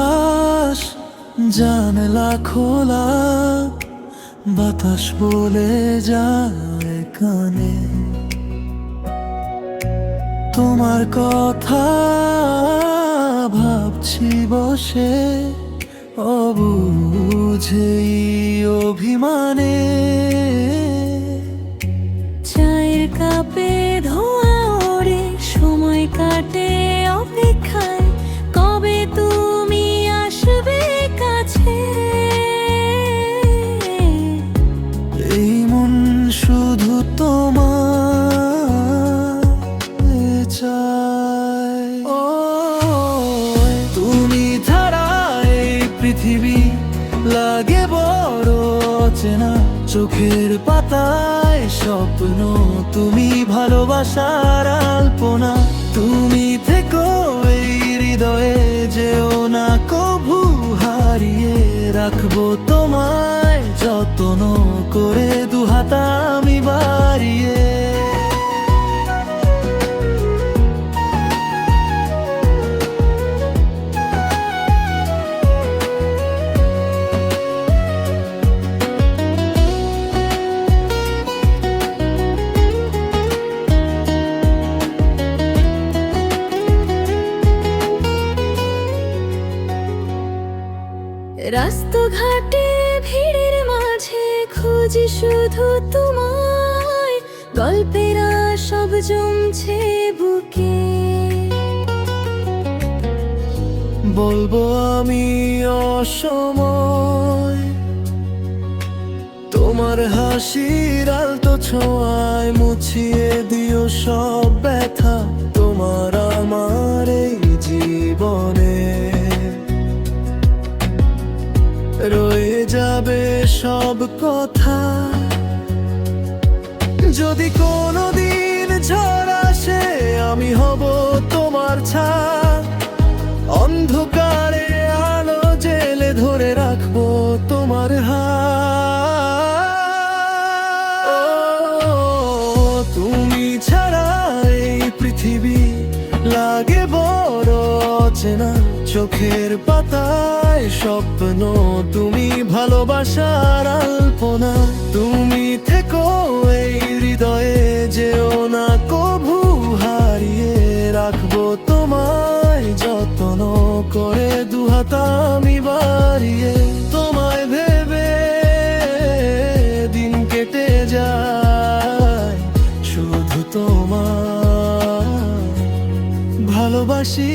আকাশ, জানলা খোলা, বাতাস বলে যায় কানে তোমার কথা ভাবছি বসে, অবুঝেই অভিমানে। চায়ের কাপে ধোঁয়া ওড়ে, সময় কাটে অপেক্ষায়, কবে তুমি আসবে কাছে। এই মন শুধু তোমার চায়। ও তুমি ছাড়া এই পৃথিবী লাগে বড় অচেনা, চোখের পাতায় স্বপ্ন তুমি ভালোবাসার আলপনা। তুমি থেকো এই হৃদয়ে, যেও না কভু হারিয়ে, রাখবো তোমায় যত্ন করে দুহাত আমি বাড়িয়ে। রাস্তাঘাটে ভিড়ের মাঝে খুঁজি শুধু তোমায়, গল্পেরা সব জমছে বুকে। বলবো আমি অসময়, তোমার হাসির আলতো ছোঁয়ায় মুছিয়ে দিও সব ব্যথা তোমার আমার এই জীবনে। রয়ে যাবে সব কথা, যদি কোনোদিন ঝড় আসে আমি হব তোমার ছায়া। অন্ধকারে আলো জেলে ধরে রাখবো তোমার হাত। তুমি ছাড়া এই পৃথিবী লাগে বড় অচেনা, চোখের পাতায় স্বপ্ন তুমি ভালোবাসার আলপনা। তুমি থেকো এই হৃদয়ে, যেও না কভু হারিয়ে, রাখবো তোমায় যত্ন করে দুহাত আমি বাড়িয়ে। তোমায় ভেবে দিন কেটে যায়, শুধু তোমায় ভালোবাসি।